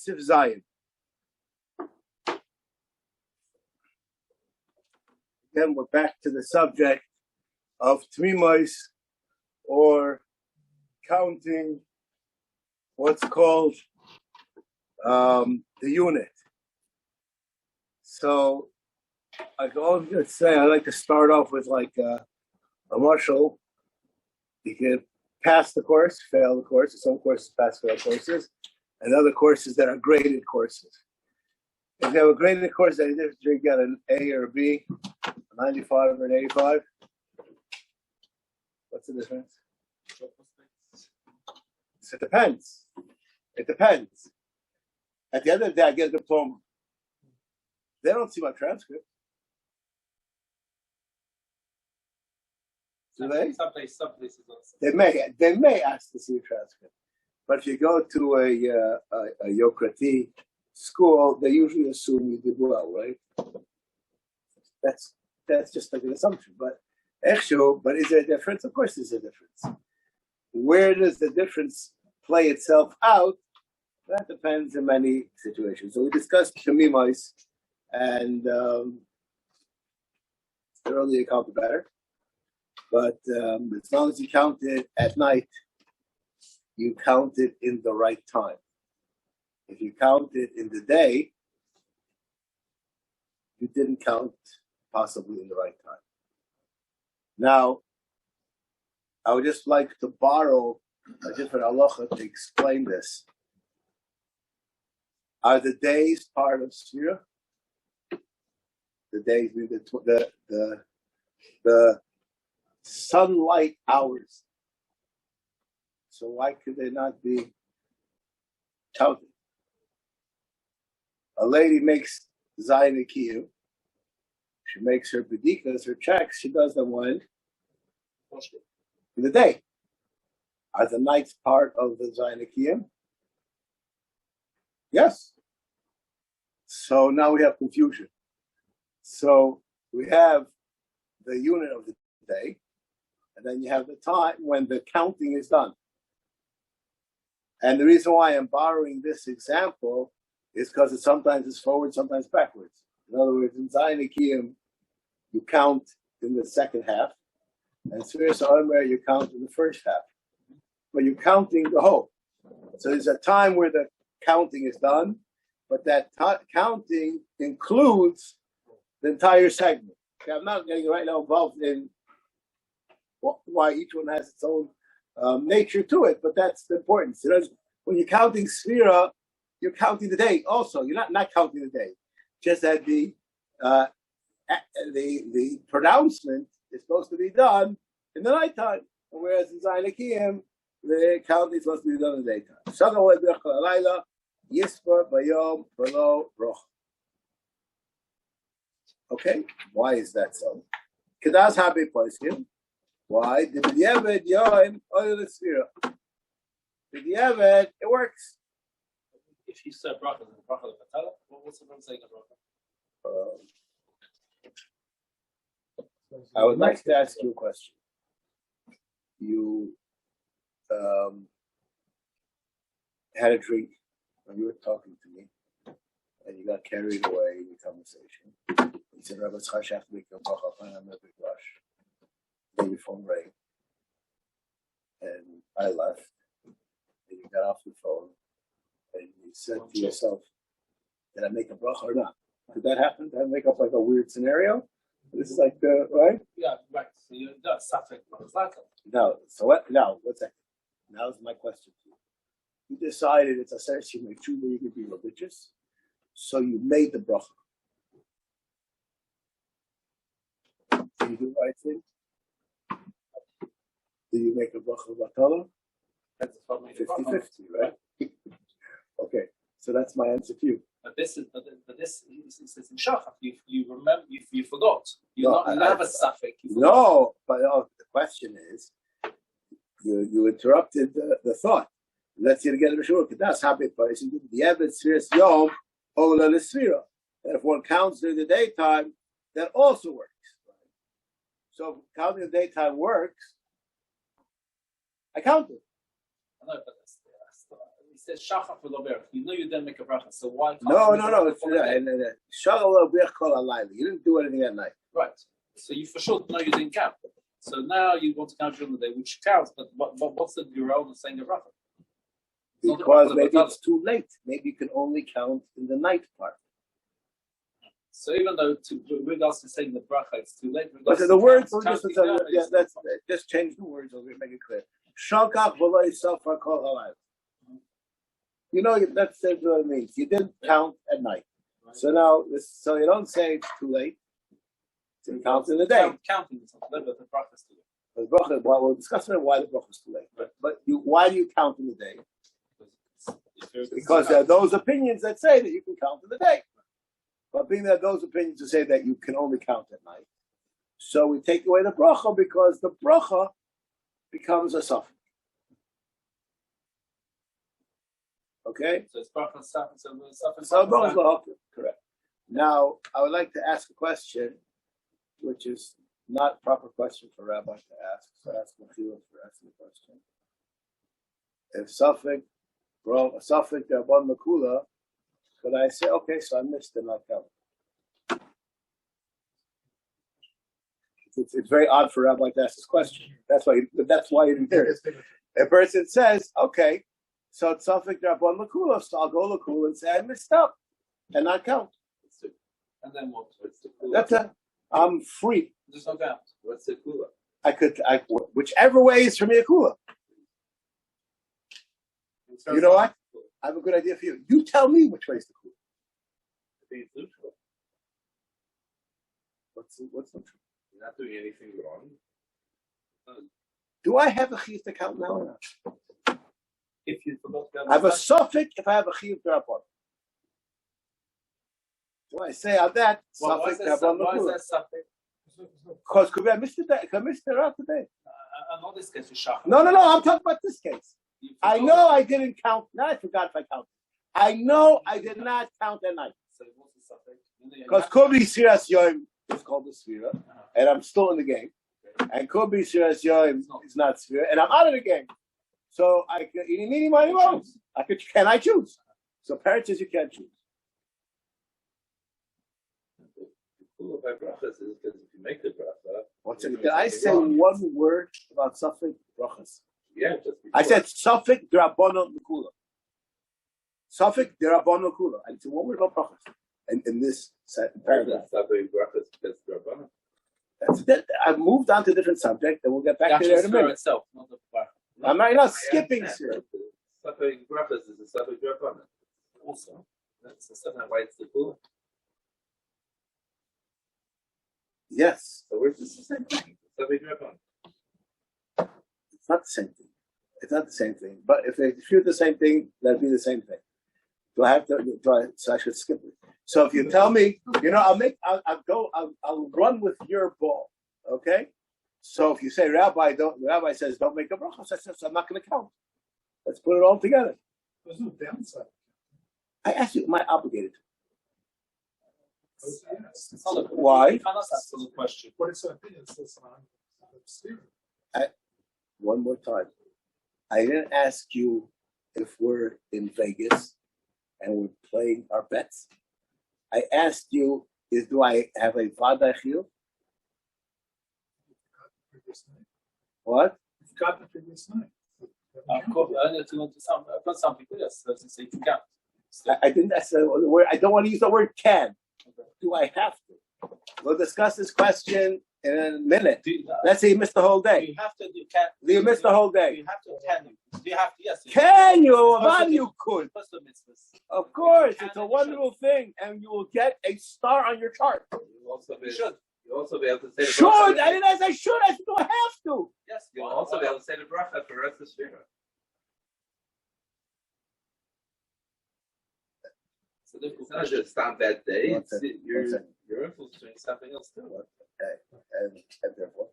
Sif Zion. Again, we're back to the subject of Tmimos, or counting what's called the unit. So, like all of you would say, I like to start off with like a marshal. You can pass the course, fail the course. Some courses pass, fail courses, and other courses that are graded courses. If you have a graded course, that is, you get an A or a B, a 95 or an 85. What's the difference? So it depends. It depends. At the end of the day, I get a diploma. They don't see my transcript. Do they? Some places also. They may ask to see a transcript. But if you go to a Yokrati school, they usually assume you did well, right? That's just like an assumption. But is there a difference? Of course there's a difference. Where does the difference play itself out? That depends in many situations. So we discussed Shemimos, and the earlier you count the better. But as long as you count it at night, you count it in the right time. If you count it in the day, you didn't count possibly in the right time. Now, I would just like to borrow a different halacha to explain this. Are the days part of Sefira? The days, the sunlight hours. So why could they not be counted? A lady makes Zayin Akiyim. She makes her bedikas, her checks. She does them when? In the day. Are the nights part of the Zayin Akiyim? Yes. So now we have confusion. So we have the unit of the day, and then you have the time when the counting is done. And the reason why I'm borrowing this example is because it sometimes is forward, sometimes backwards. In other words, in Zayin Akiyim, you count in the second half, and Sefiras Ha'Omer, you count in the first half. But you're counting the whole. So there's a time where the counting is done, but that counting includes the entire segment. Okay, I'm not getting right now involved in why each one has its own nature to it, but that's the importance. You know, when you're counting Sefira, you're counting the day also. You're not counting the day. Just that the pronouncement is supposed to be done in the nighttime, whereas in Zayin Akiyim, the counting is supposed to be done in the daytime. Okay, why is that so? Kedas habi poiskim. Why? The b'diavad yoim oil Sefira. B'diavad, it works. If you say bracha and bracha levatala, what's the one saying a bracha? I would like to ask you a question. You had a drink when you were talking to me, and you got carried away in the conversation. You said, Rabbi Zachariash, make a bracha, and I'm a big rush. Then your phone rang, and I left, and you got off the phone, and you said to yourself, did I make a bracha or not? Did that happen? Did I make up like a weird scenario? This is like the, right? Yeah, right. So you got suffering. No, so what? No, what's that? Now is my question to you. You decided it's a search, you made sure you could be religious, so you made the bracha. Did you do the right thing? Did you make a bracha batala? That's 50-50, right? Okay, so that's my answer to you. But this is in Shachar. You remember, you forgot. You have a suffix. No, but the question is, you interrupted the thought. Let's see it again. That's happy person. The evidence Sefiras Yom Ola L'Sefira. If one counts during the daytime, that also works. So counting the daytime works. I counted. I know, but says shachar for loberach. You know you didn't make a bracha, so why? Can't No. you make a bracha It's for the day? You didn't do anything at night. Right. So you for sure know you didn't count. So now you want to count during the day, which counts. But what's the Berurah of saying a bracha? Because maybe it's too late. Maybe you can only count in the night part. So even though regards to saying the bracha, it's too late. But the words, just change the words over here, make it clear. Shalkach v'lo yisafar kol halayla. You know, that's what it means. You didn't count at night. So now, so you don't say it's too late. You count in the day. Counting is not late, but the bracha is too late. The bracha, well, we'll discuss why the bracha is too late. But why do you count in the day? Because there are those opinions that say that you can count in the day. But being that those opinions that say that you can only count at night, so we take away the bracha because the bracha becomes a suffix. Okay? So it's bracha suffix. So correct. Now, I would like to ask a question, which is not a proper question for rabbi to ask. So I ask Mechila for asking the question. If suffix, the abon makula, could I say, okay, so I missed and I count? It's very odd for a rabbi to ask this question. That's why you didn't hear it. A person says, okay, so it's suffix the abon makula, so I'll go lakula and say I missed up and not count. And then what? That's it. I'm free. There's no doubt. What's the kula? Whichever way is for me a kula. You know what? I have a good idea for you. You tell me which way is the kula. It's neutral. What's neutral? You're not doing anything wrong. Do I have a chiyuv to count now or not? If you forgot to I have a suffix if I have a chiyuv derabon. Do I say on that suffix derabon? Why is that suffix? Because could I missed it out today? I know this case is shachar. No. I'm talking about this case. I know I didn't count. Now I forgot if I counted. I know I did not count at night. So what's the suffix? Because could be Sefiras Ha'Omer is called the Sefira, and I'm still in the game. And could be Sefiras Ha'Omer is not Sefira, and I'm out of the game. So I can eeny, meeny, miny, can I choose? So parents says you can't choose. Kula by brachas is because if you make the bracha. What's it? Did I say one word about suffix brachas? Yeah, I said suffix d'rabbanan l'kula. Suffix d'rabbanan l'kula. I said one word about brachas. In this paragraph. Suffix brachas because d'rabbanan. That's it. I've moved on to a different subject, and we'll get back to that in a minute. Itself, not the bracha. I'm not skipping here. Suffix brachas is a suffix d'rabbanan. Also, that's the stuff that writes the kula. Yes. So where's this the same thing? Suffix d'rabbanan. It's not the same thing. It's not the same thing. But if you're the same thing, that'd be the same thing. So I should skip it. So if you tell me, I'll run with your ball. Okay? So if you say the rabbi says don't make a bracha, so I'm not going to count. Let's put it all together. There's no downside. I asked you, am I obligated? Yes. Why? You cannot answer the question. What is that? It's One more time. I didn't ask you if we're in Vegas and we're playing our bets. I asked you, do I have a vaday chiyuv? What? You've got the previous night. Of course, I've done something with us. Let's say you can't. I didn't ask the word. I don't want to use the word can. Do I have to? We'll discuss this question in a minute. Let's say you missed the whole day. You have to. You can't. You missed the whole day. You have to attend. Do you have to? Yes. Can you? Well, you could. Of course, You it's can a and wonderful thing, and you will get a star on your chart. You should. You'll also be able to say the Should? bracha. I didn't say should. I said do I have to? Yes. You'll also be able to say the bracha for the rest of the Sefira. It's not just on that day. You're influencing something else too. Okay. And therefore,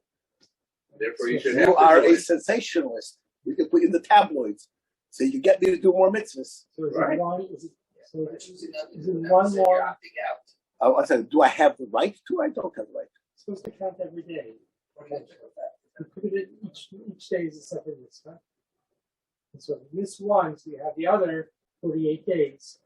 Therefore, you should. you are a sensationalist. You can put in the tabloids, so you get me to do more mitzvahs. So is Right. it one? Is it one more? I said, do I have the right to? I don't have the right. Supposed to count every day. Okay. You put it in each day is a separate mitzvah. And so if you miss one, so you have the other 48 days.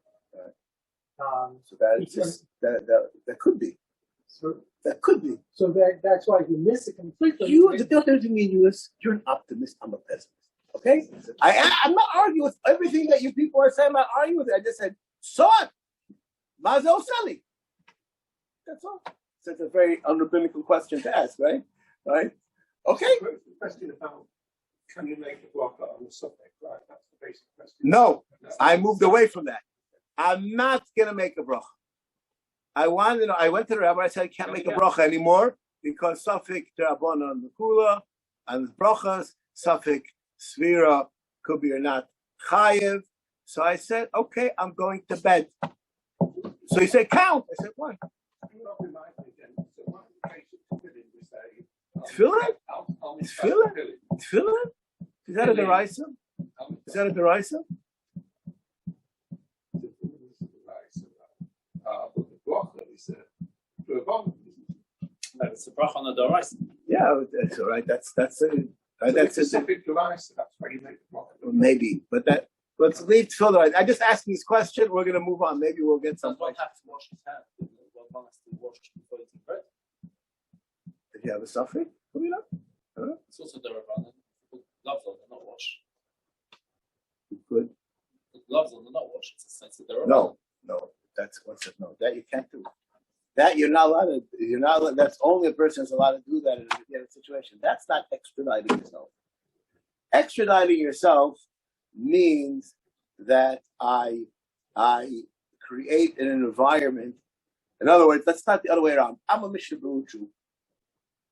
So that could be. So That could be. So that's why if you miss it completely. The difference between you is you're an optimist. I'm a pessimist. Okay? I'm not arguing with everything that you people are saying. I'm not arguing with it. I just said, so what? Mazel Sali. That's all. So it's a very unrabbinical question to ask, right? Right? Okay? The question about can you make a blocker on the subject, right? That's the basic question. No, I moved away from that. I'm not going to make a bracha. I went to the rabbi, I said I can't make a bracha anymore because Safik Terabon on the Kula and the brachas, Safik Svira could be or not Chayev. So I said, okay, I'm going to bed. So he said, count. I said, why? Tefillin? Tefillin? Is that a deraisa? Is that a deraisa? It's a bracha on the doraisa. Yeah, that's all right. That's it. That's it. Maybe, but let's leave tefillin. I just asked this question. We're going to move on. Maybe we'll get some. One has to wash his hands. One has to wash before eating bread. Did you have a suffering? It's also the rabbanon. Gloves on, they're not washed. Good. The gloves on, they're not washed. It's the rabbanon. No. That's what's it. No, that you can't do. That you're not allowed to. You're not. That's only a person is allowed to do that in a situation. That's not extraditing yourself. Extraditing yourself means that I create an environment. In other words, let's not the other way around. I'm a Mishnah Berurah Jew,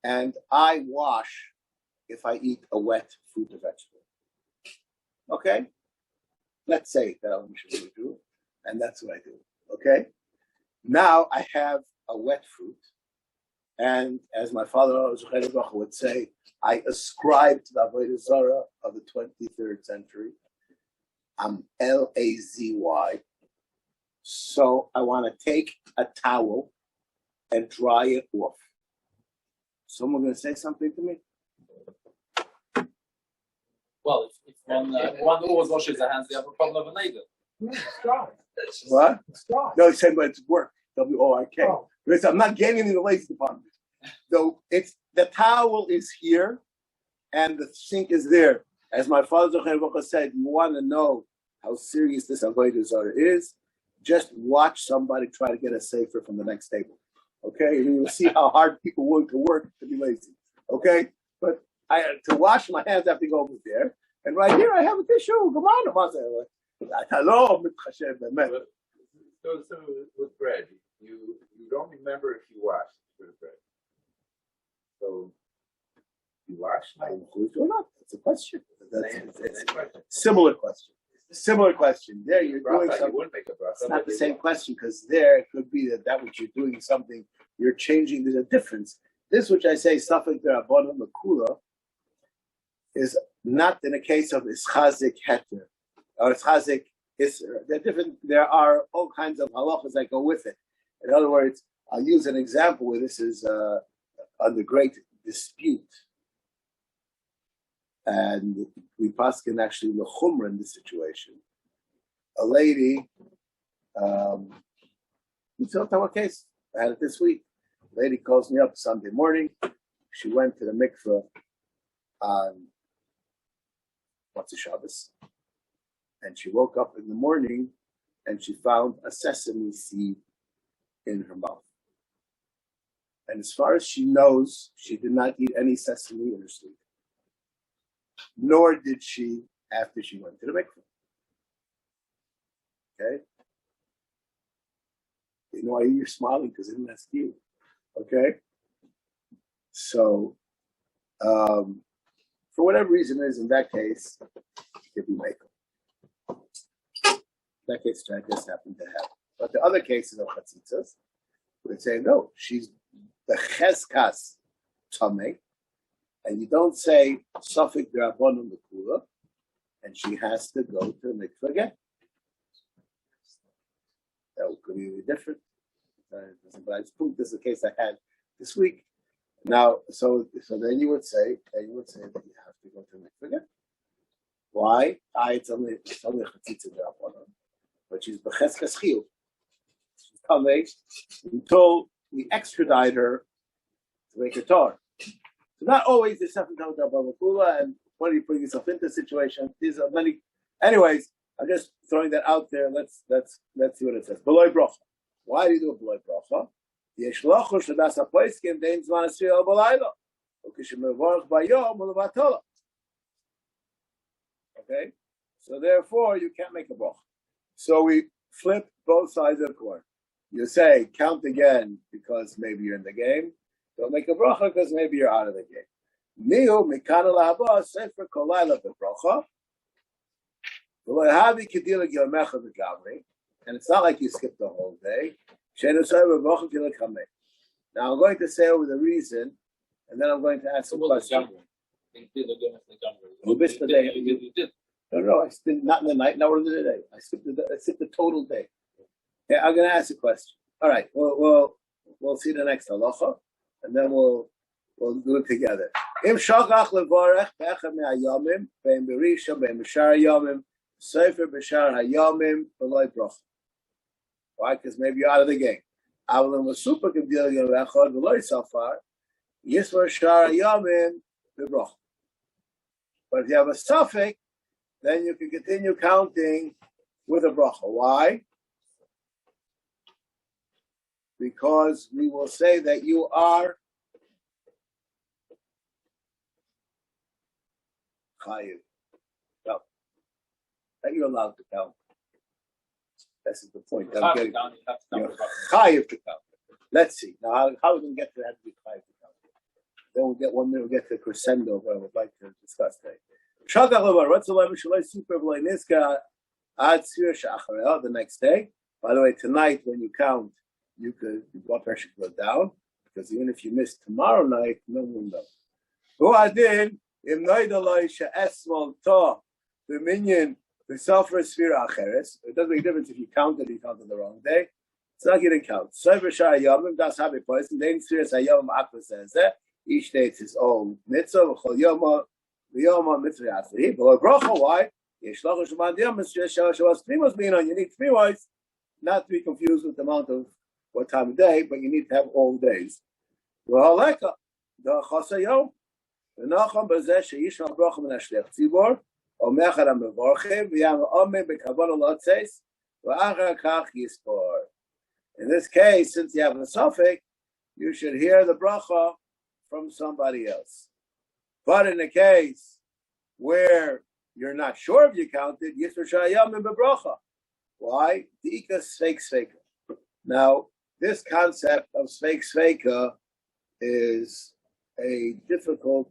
and I wash if I eat a wet fruit or vegetable. Okay? Let's say that I'm a Mishnah Berurah Jew, and that's what I do. Okay? Now I have a wet fruit, and as my father would say, I ascribe to the Avodah Zarah of the 23rd century. I'm Lazy. So I want to take a towel and dry it off. Someone going to say something to me? Well, if one always washes their hands, they have a problem of a neighbor. It's dry. What? It's dry. No, he's saying, but it's work. WORK. Oh. Because I'm not getting in the lazy department. So it's the towel is here and the sink is there. As my father said, you want to know how serious this Avodah Zarah is, just watch somebody try to get a safer from the next table. Okay? And you'll see how hard people willing to work to be lazy. Okay? But to wash my hands, I have to go over there. And right here, I have a tissue. Come on. So with bread, you don't remember if you washed the bread. So you wash? I include or not. That's a question. That's a question. Similar question. There you're doing Bracha, something. you wouldn't make a bracha. It's not the same question because there it could be that what you're doing something, you're changing, there's a difference. This, which I say, Safek Derabbanan Makula, is not in a case of Ischazik Heter or Ischazik Isser. They're different. There are all kinds of halachas that go with it. In other words, I'll use an example where this is under great dispute. And we paskin actually lechumra in this situation. A lady, you tell what case? I had it this week. A lady calls me up Sunday morning. She went to the mikveh on Motzei Shabbos, and she woke up in the morning and she found a sesame seed in her mouth. And as far as she knows, she did not eat any sesame in her sleep. Nor did she after she went to the mikveh. Okay? You know why you're smiling? Because it didn't ask you. Okay? So, for whatever reason it is, in that case, it could be mikveh. That case I just happened to have. But the other cases of chatzitzas, we'd say, no, she's the cheskas tameh, and you don't say Safek Derabbanan L'Kula, and she has to go to the mikveh again. That could be different. But I just proved this is the case I had this week. Now, so then you would say that you have to go to the mikveh again. Why? It's only chatzitza d'Rabbanan, but she's b'cheskes chiyuv. She's coming until we extradite her to make a Torah. So not always the second time d'Rabbanan, and when are you putting yourself into a situation? These are many. Anyways, I'm just throwing that out there. Let's see what it says. B'loi bracha. Why do you do a b'loi bracha? Yeshlochu shadas hapoiskim dein zman asir el b'layla. Ukishmevorach bayom u'levatola. Okay, so therefore you can't make a bracha. So we flip both sides of the coin. You say count again because maybe you're in the game. Don't make a bracha because maybe you're out of the game. Nihu mikana lahaba sefer kolayla bebracha. And it's not like you skipped the whole day. Now I'm going to say over the reason, and then I'm going to ask a question. You missed the day. You did. No, I did not in the night. No, in the day. I skipped the total day. Yeah, I'm going to ask a question. All right, we'll see the next halacha, and then we'll do it together. Im shachach levarech be'echad me'ayamim be'im berisha be'im b'shar hayamim sefer b'shar hayamim b'loi bracha. Why? Because maybe you're out of the game. Avalim was super kedil yom echad b'loi safar yisvar shar hayamim b'bracha. But if you have a suffix, then you can continue counting with a bracha. Why? Because we will say that you are chayiv. No, that you're allowed to count. This is the point. I'm getting. You're chayiv to count. Let's see. Now, how are we going to get to that? To be chayiv to count. Then we'll get one minute. We'll get to the crescendo where I would like to discuss today. The next day. By the way, tonight when you count, your blood pressure can go down because even if you miss tomorrow night, no one knows. It doesn't make a difference if you counted the wrong day. It's not going to count. Sefiras Ha'Omer does have a place, and then Sefiras HaOmer says that each day it's his own mitzvah. Why? You need 3 wives, not to be confused with the amount of what time of day, but you need to have all days. In this case, since you have a suffix, you should hear the bracha from somebody else. But in the case where you're not sure if you counted, Yisrael Shayam and Bebracha. Why? Dika Sveik Sveika. Now, this concept of Sveik Sveika is a difficult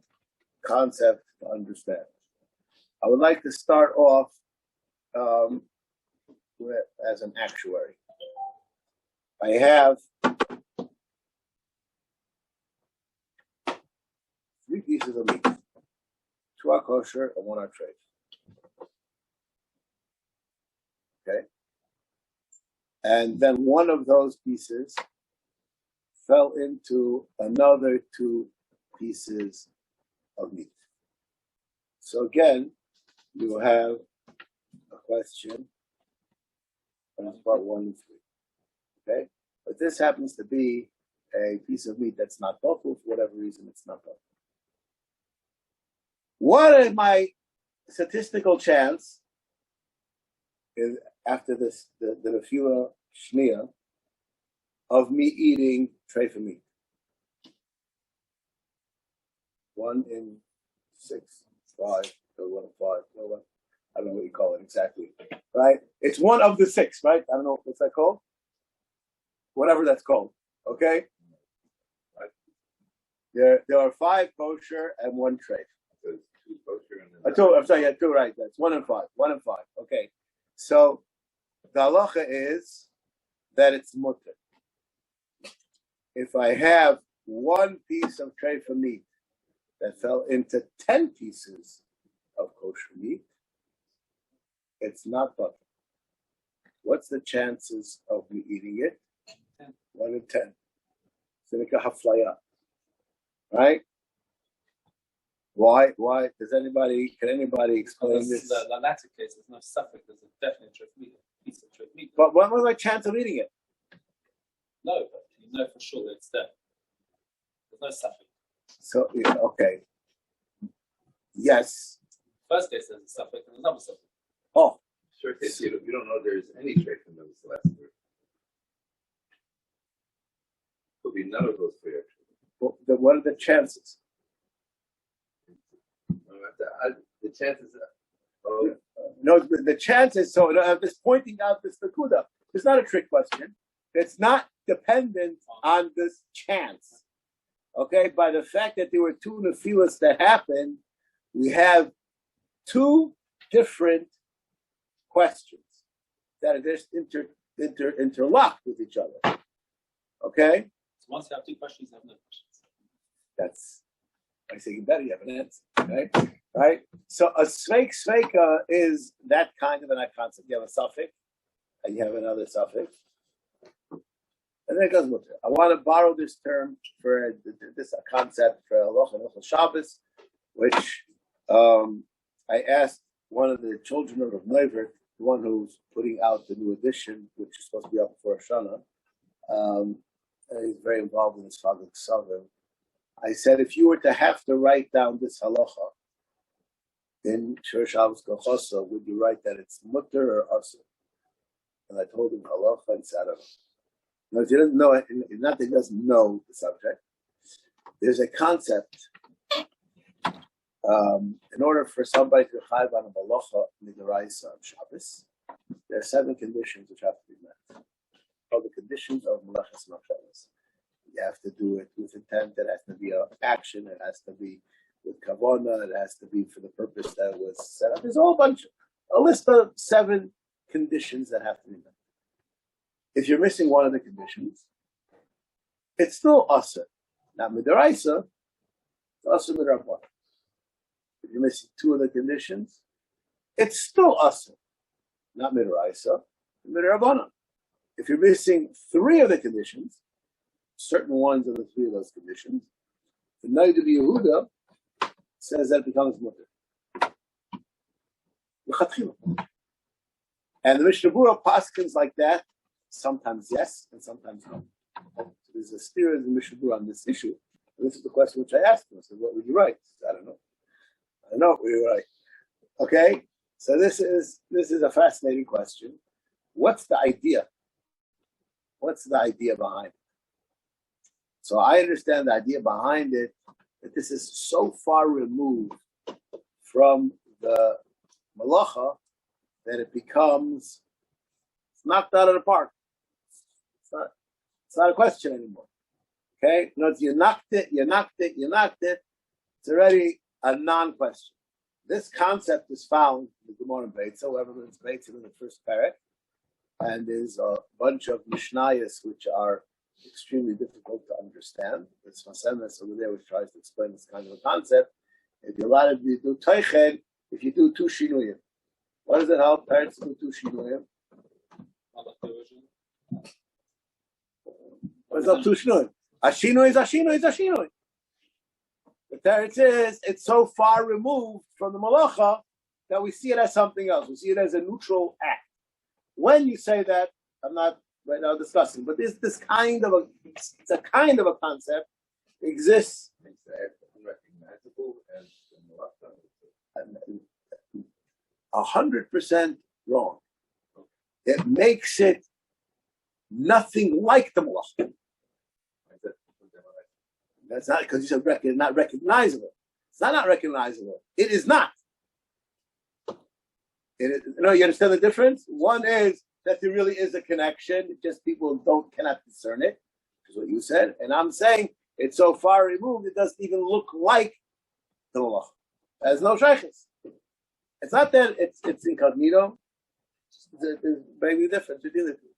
concept to understand. I would like to start off as an actuary. I have 3 pieces of meat. 2 are kosher and 1 are treif. Okay? And then one of those pieces fell into another 2 pieces of meat. So again, you have a question on part 1 and 3. Okay? But this happens to be a piece of meat that's not tofu. For whatever reason, it's not tofu. What is my statistical chance after this, the refuah shnia, of me eating treifa meat? 1 in 6, 5, or 1 in 5, no, I don't know what you call it exactly, right? It's 1 of the 6, right? I don't know what's that called. Whatever that's called, okay? Right. There are 5 kosher and 1 treif. So 2 kosher and 2. I'm sorry, 2 right. That's 1 and 5. 1 and 5. Okay. So the halacha is that it's mutter. If I have 1 piece of treifa meat that fell into 10 pieces of kosher meat, it's not butter. What's the chances of me eating it? 1 in 10. It's like a haflaya, right? Why? Why? Can anybody explain Because this? the latter case, there's no suffix, there's a definite piece of treif meat. But what was my chance of eating it? No, but you know for sure that it's there. There's no suffix. So, yeah, okay. Yes. First case, there's a suffix and another suffix. Oh. Sure case, you don't know there's any trait in those last word. Could be none of those three actually. Well, what are the chances? The chances No, the chances. So I'm just pointing out this nakuda. It's not a trick question. It's not dependent on this chance. Okay, by the fact that there were two nefilas that happened, we have two different questions that are just interlocked with each other. Okay, So once you have two questions, you have no questions. that's I say you better you have an answer, right? So a sveika is that kind of an concept. You have a suffix, and you have another suffix, and then it goes with it. I want to borrow this term for this concept for Halacha and Shabbos, which I asked one of the children of Rav Neuver, the one who's putting out the new edition, which is supposed to be up for Shana. And he's very involved in his father's Ksavim. I said, if you were to have to write down this halacha in Shir Shabbos Kochosa, would you write that it's mutter or asur? And I told him halacha, and he said, I don't know. No, if he doesn't know it, not that he doesn't know the subject, there's a concept. In order for somebody to chayv on a malacha midaraisa on Shabbos, there are 7 conditions which have to be met. Called the conditions of malachas Shabbos. You have to do it with intent. It has to be an action. It has to be with kavana. It has to be for the purpose that it was set up. There's a list of 7 conditions that have to be met. If you're missing one of the conditions, it's still asur. Not midaraisa, it's asur midrabbanan. If you're missing 2 of the conditions, it's still asur. Not midaraisa, midrabbanan. If you're missing 3 of the conditions, certain ones of the 3 of those conditions, the Noid of Yehuda says that it becomes mutter. And the Mishnah Berurah paskins like that, sometimes yes and sometimes no. So there's a steer in the Mishnah Berurah on this issue. And this is the question which I asked him. I said, what would you write? Said, I don't know. I know what would you write. Okay? So this is a fascinating question. What's the idea? What's the idea behind it? So I understand the idea behind it, that this is so far removed from the malacha that it becomes, it's knocked out of the park. It's not a question anymore. Okay? You know, you knocked it. It's already a non-question. This concept is found in the Gemara in Beitza, whoever learns Beitza in the first parak, and there's a bunch of mishnayos which are extremely difficult to understand. There's Masemes over there which tries to explain this kind of a concept. If you're allowed to do Teichen, if you do 2 shinuyim, what does it help parents to do 2 shinuyim? What is up 2 shinuyim? A shinui is a shinui is a shinui. The parents is, it's so far removed from the malacha that we see it as something else. We see it as a neutral act. When you say that, I'm not right now discussing, but this kind of it's a kind of a concept exists. unrecognizable and 100% wrong. It makes it nothing like the malacha. That's not because you said not recognizable. It's not recognizable. It is not. It is, you understand the difference? One is that there really is a connection, just people cannot discern it, is what you said. And I'm saying it's so far removed, it doesn't even look like the malach. There's no shaykhis. It's not that it's incognito. There's very different to deal with it.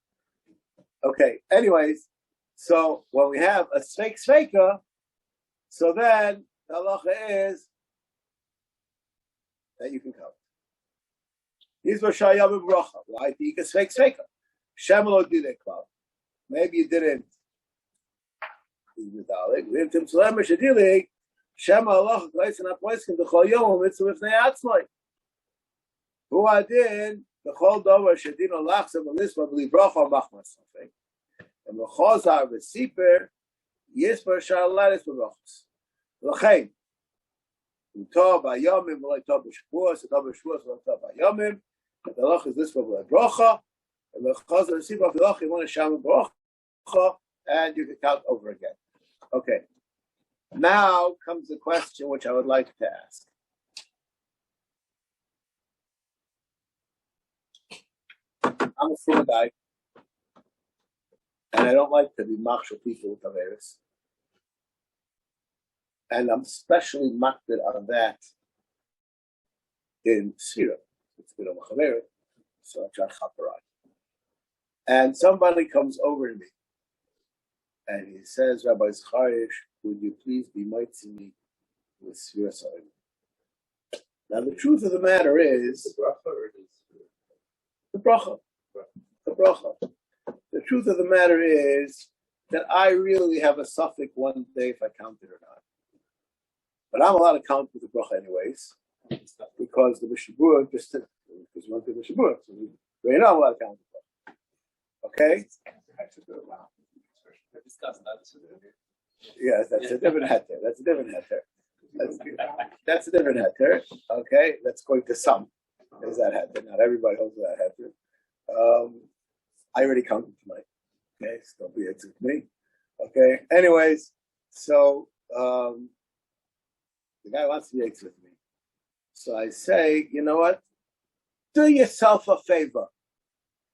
Okay, anyways, so when we have a sveika, so then the halacha is that you can count. These were Shayam Bracha. Why? Because sveika. Shemelo did it club. Maybe you didn't. Shema Allah Gleisin Apoiskin the Chol Yom Mitzvah Lifnei Atzmai. Who adin the Chol Dover Shedino Lachse V'Lisma V'Li Bracha Machmas Safek. And the Chazar V'Siper Yisper Shalaris V'Brachos. L'chein Utah B'Yomim V'Loi Tov B'Shpuas Utah B'Shpuas V'Loi Tov B'Yomim. And the Lach is this V'Loi Bracha. And the Chazar V'Siper V'Lach you want to Shem Bracha, and you can count over again. Okay. Now comes the question which I would like to ask. I'm a fool guy, and I don't like to be machshel people with Averis. And I'm especially makbid on that in Sira. It's been on Chaveris, so I try chaparai. And somebody comes over to me, and he says, Rabbi Zachariash, would you please be mighty me with Sefiras HaOmer? Now, the truth of the matter is the bracha. The bracha. The truth of the matter is that I really have a suffix one day if I count it or not. But I'm allowed to count with the bracha anyways, because the Mishnah Berurah just said, because you want the Mishnah Berurah, so we're not allowed to count the bracha. Okay? Yes, that's a different heter. That's a different heter. That's a different heter. Okay, let's go to some. Is that heter? Not everybody holds that heter. I already counted tonight. Okay, so don't be it with me. Okay. Anyways, so the guy wants to be with me. So I say, you know what? Do yourself a favor.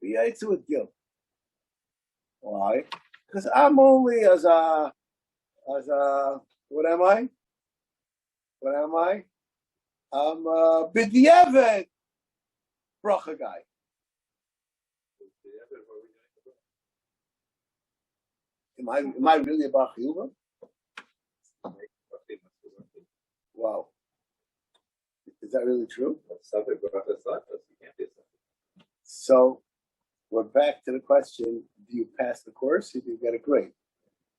Be with guilt. Why? Because I'm only as a what am I? What am I? I'm a b'diavad bracha guy. Am I really a bar chiyuva? Wow. Is that really true? So we're back to the question, do you pass the course or do you get a grade?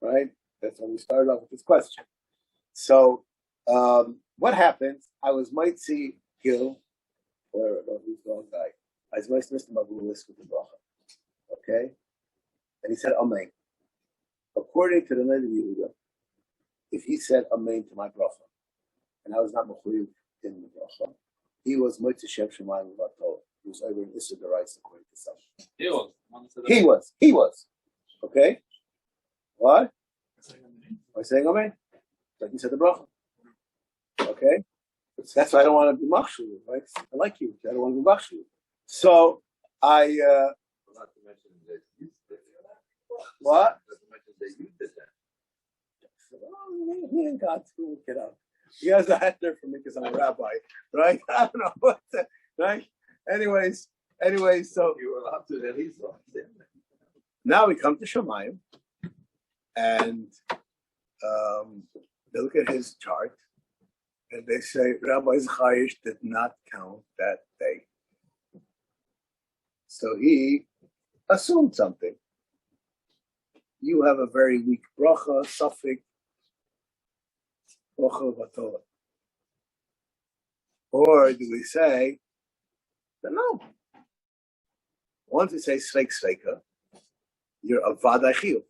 Right? That's when we started off with this question. So what happens? I was Mitzi Gil, or who's the wrong guy. I was Mr. Mabulis with the bracha. Okay? And he said, Amen. According to the Neder Yehuda, if he said Amen to my bracha, and I was not Mechuyev in the bracha, he was Mitzi Shem Shemayim Vato. He was over in Issa Derais according to some. He was. Okay? What? Am I saying Amen? Like you said the bracha. Okay? That's why I don't want to be machshul, right? I like you. I don't want to be machshul. So I not to mention that you did that. What? Not to mention that you did that. Me and God to get out. He has a hat there for me because I'm a rabbi, right? I don't know what the, right? Anyways, so You were allowed to at least. now we come to Shemayim, and they look at his chart, and they say Rabbi Zachariash did not count that day. So he assumed something. You have a very weak bracha, suffix, bracha v'atola. Or do we say, no. Once we say sveik sveika, you're a vaday chiyuv.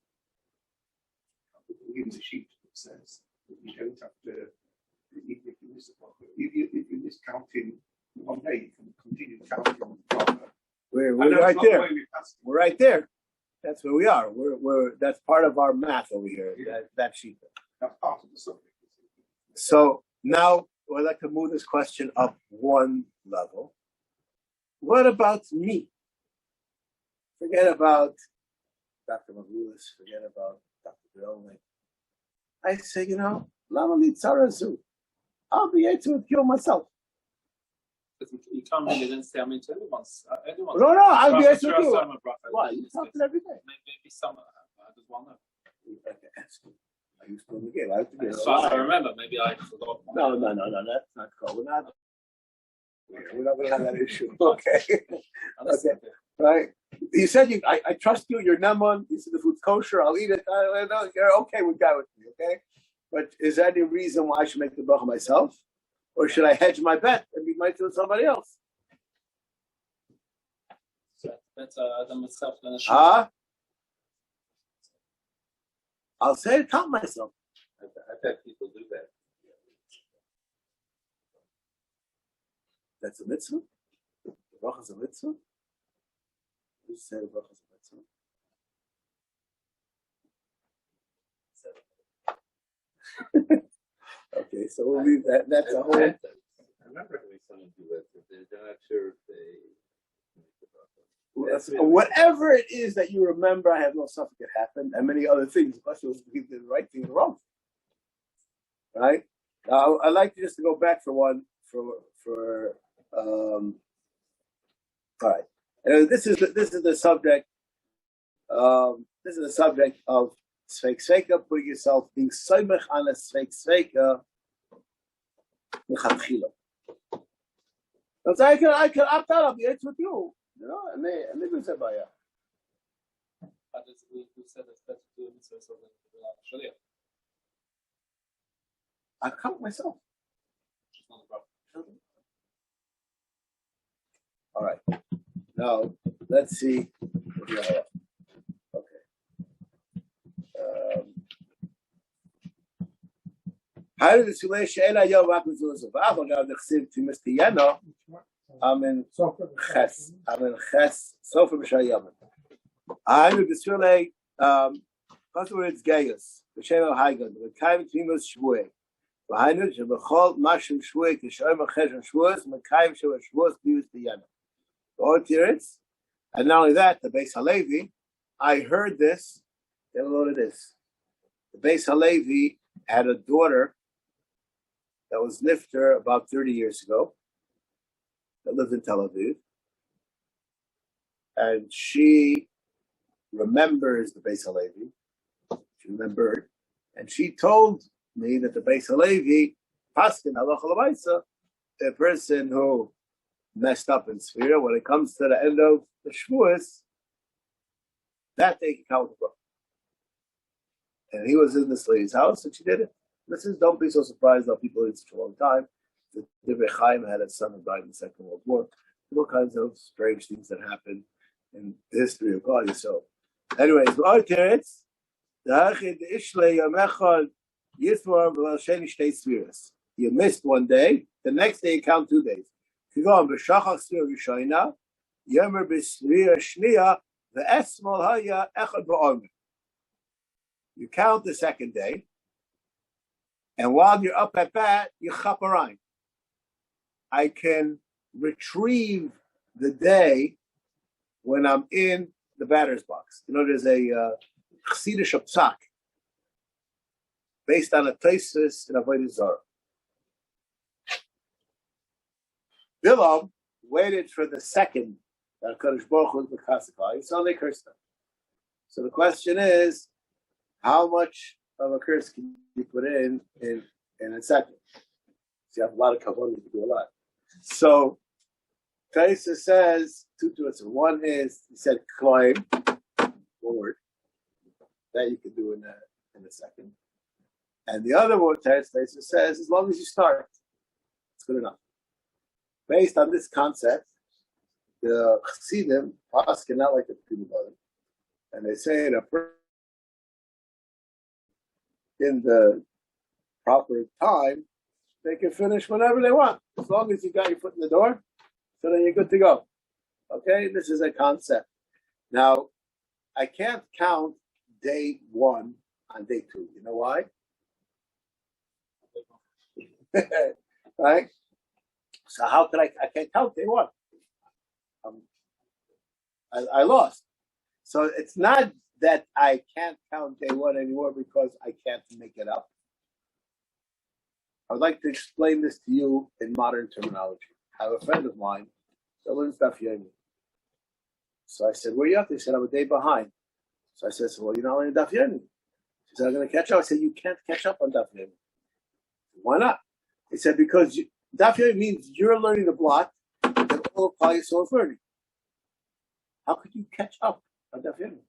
In the sheet it says that you don't have to, even if you miss the bracha, if you miss counting one day, you can continue counting on the bracha. We're right there. We're right there. That's where we are. We're that's part of our math over here. Yeah. That sheet. That's part of the subject. So now I'd like to move this question up one level. What about me? Forget about Dr. Magulis. Forget about Dr. Berolnik. I say, Lama Litzarazu. I'll be able to kill myself. You can't really then say Amen to everyone's. No, I'll be able to Sefiras kill. HaOmer bracha. Why? You talk to every day. Maybe some. I just want to know. I used to again. I have to be As far as I remember, maybe I forgot. No, that's not cool. We're not going to have that issue. Okay. Okay. Right? You said I trust you, you're Naman, you said the food's kosher, I'll eat it. You're okay with that with me, okay? But is there any reason why I should make the bracha myself? Or should I hedge my bet and be mitzvah with somebody else? So that's Adam itself. I'll say it, count myself. I bet people do that. That's a mitzvah? The bracha is a mitzvah? Who said the bracha is a mitzvah? Okay, so we'll leave that. That's a whole. I remember having someone do that, but they're not sure if they. Whatever it is that you remember, I have no suffix it happened, and many other things. The question was if you did the right thing or the wrong thing. Right? I'd like just to go back for one all right. And this is the subject. This is the subject of Sveika, putting yourself being soymech on a Sveika mechatchila. Because I can opt out. I'll be it with you. You know, and they will say by But we said it's better to do it so that we'll have I count myself. It's not a problem. All right. Now let's see. Okay. How did the Sulei Yom Akuzuz of Avogam the Chsiv to Mr. Yano? Amen. Ches. Amen. Ches. Sofer b'Shayam. I knew the Sulei. First word it's Gaius. The Shema Hagan. The Kaim Timus Shvuei. I knew the Bechol Mashim Shvuei. The Shema Chesh Shvuos. The Kaim Shema Shvuos to Mr. Yano. All tears. And not only that, the Beis Halevi. I heard this. Get a load of this. The Beis Halevi had a daughter that was nifter about 30 years ago, that lived in Tel Aviv. And she remembers the Beis Halevi. She remembered. And she told me that the Beis Halevi, Paskin, halacha l'maisa, a person who messed up in Sefira, when it comes to the end of the Shavuos, that they can count the book. And he was in this lady's house, and she did it. Don't be so surprised that people live such a long time. The Divrei Chaim had a son who died in the Second World War. All kinds of strange things that happened in the history of God. So, anyways, you missed one day. The next day you count 2 days. You go on b'shachach sfira rishayna, yomer b'sfira shniya, ve'esmol haya echad ba'omer. You count the second day. And while you're up at bat, you chaparine. I can retrieve the day when I'm in the batter's box. You know, there's a Chassidish psak based on a Tosfos in Avodah Zarah. Bilam waited for the second that Kadosh Baruch Hu was B'chasika, so they cursed them. So the question is, how much of a curse can you put in a second? So you have a lot of kavod, you can do a lot. So Taisa says two to it. So one is he said climb forward. That you can do in a second. And the other one Taisa says as long as you start, it's good enough. Based on this concept, the Chassidim paskin not like the people butter, and they say in the proper time, they can finish whenever they want. As long as you got your foot in the door, so then you're good to go. Okay, this is a concept. Now, I can't count day one on day two. You know why? Right? So how could I can't count day one. I lost. So it's not that I can't count day one anymore because I can't make it up. I would like to explain this to you in modern terminology. I have a friend of mine that learns Daf Yomi. So I said, where are you up? He said, I'm a day behind. So I said, well, you're not learning Daf Yomi. He said, I'm going to catch up. I said, you can't catch up on Daf Yomi. Why not? He said, because Daf Yomi means you're learning the block that all of Klal Yisrael is learning. How could you catch up on Daf Yomi?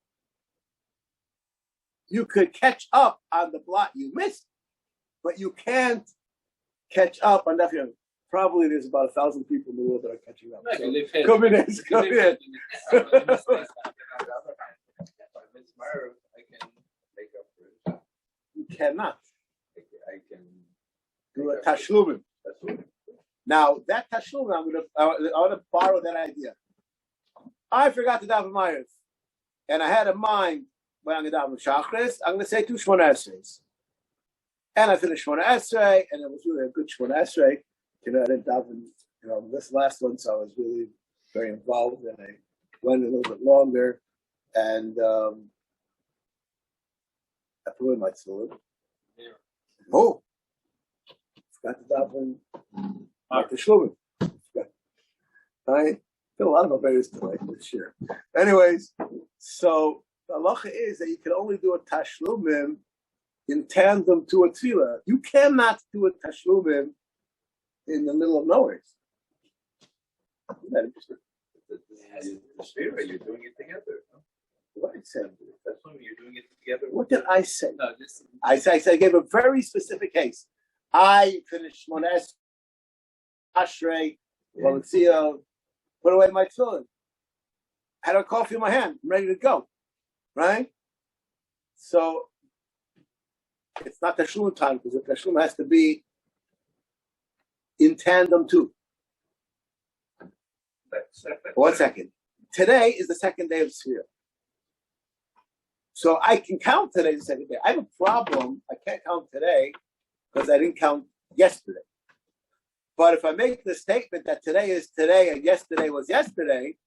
You could catch up on the block you missed, but you can't catch up on Daf Yomi. Probably there's about 1,000 people in the world that are catching up. No, So, you live here. come in, You come live in. here. By Mitzvah, I can make up for it. You cannot I can do a tashlumim. Now that tashlumim, I want to borrow that idea. I forgot to daven Ma'ariv, and I had in mind when I'm going to daven Shachris, I'm going to say 2 Shmona Esreis, and I finished Shmona Esrei, and it was really a good Shmona Esrei. I didn't daven, this last one, so I was really very involved, and I went a little bit longer, and I put in my tefillin. Oh, forgot to daven Martha Shlumin. I did a lot of Averis tonight this year. Anyways, so the halacha is that you can only do a tashlumim in tandem to a tefillah. You cannot do a tashlumim in the middle of nowhere. Isn't that interesting? The Sefiras, you're doing it together. No? What I said. That's when you're doing it together. What did I say? No, this. I gave a very specific case. I finished Mones, Ashrei, Valencia, put away my tefillin. Had a coffee in my hand. I'm ready to go. Right? So it's not Tashlum time because the Tashlum has to be in tandem too. 1 second. Today is the second day of Sefiras. So I can count today the second day. I have a problem. I can't count today because I didn't count yesterday. But if I make the statement that today is today and yesterday was yesterday,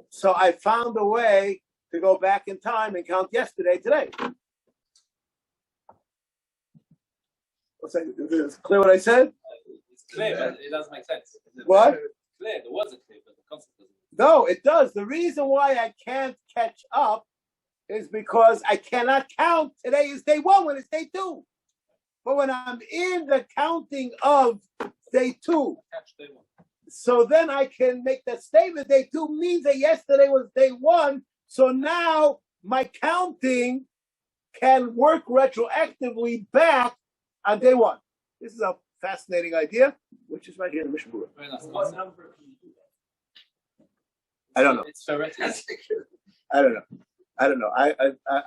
so I found a way to go back in time and count yesterday today. Is it clear what I said? It's clear, but it doesn't make sense. What? It's clear. There was a clear, but the concept doesn't. No, it does. The reason why I can't catch up is because I cannot count. Today is day 1 when it's day 2. But when I'm in the counting of day 2, Catch day 1. so then I can make that statement. Day 2 means that yesterday was day 1. So now my counting can work retroactively back on day 1. This is a fascinating idea, which is right here in the Mishnah Berurah. Very nice. What number can you do that? I don't know. It's theoretical. I don't know.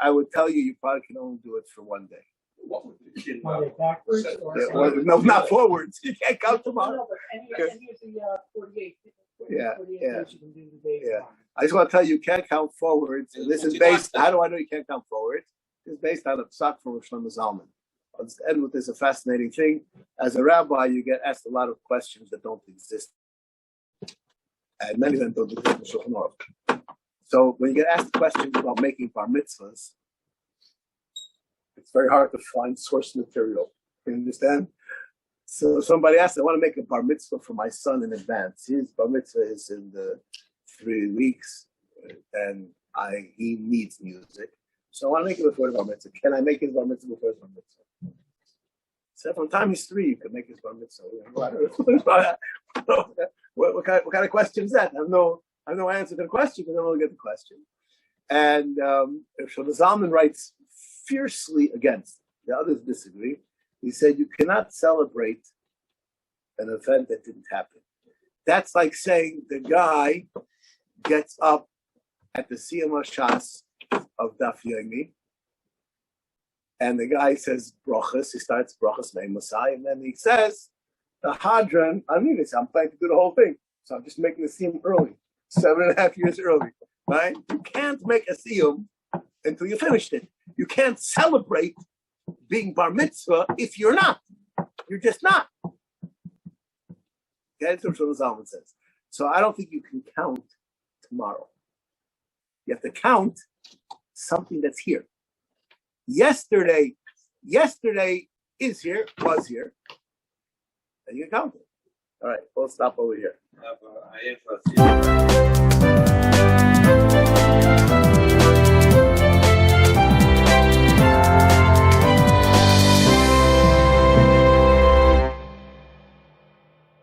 I would tell you probably can only do it for 1 day. What would you Are they backwards or? Yeah, well, no, not forwards. You can't count No, tomorrow. no, but any of the 48. Yeah, 48 yeah. days you can do the day Yeah. one. I just want to tell you can't count forwards. And this is based, how do I know you can't count forwards? It's based on a psak from Shlomo Zalman. I'll just end with this, a fascinating thing. As a rabbi, you get asked a lot of questions that don't exist. And many of them don't exist in Shulchan Aruch. So when you get asked questions about making bar mitzvahs, it's very hard to find source material. You understand? So somebody asked, I want to make a bar mitzvah for my son in advance. His bar mitzvah is in the 3 weeks, and he needs music. So I want to make it before the bar mitzvah. Can I make his bar mitzvah before his bar mitzvah? So from the time he's 3, you can make his bar mitzvah. What kind of question is that? I have no answer to the question because I don't really get the question. And so the Zalman writes fiercely against. The others disagree. He said you cannot celebrate an event that didn't happen. That's like saying the guy gets up at the Siyam Shas of Daf Yomi, and the guy says brachas. He starts brachas Mei Masai, and then he says the Hadran. I'm planning to do the whole thing, so I'm just making the Siyam early, 7.5 years early. Right? You can't make a Siyam until you finished it. You can't celebrate being bar mitzvah if you're not. You're just not. That's what the Zalman says. So I don't think you can count tomorrow. You have to count something that's here. Yesterday is here, was here, and you can count it. All right, we'll stop over here.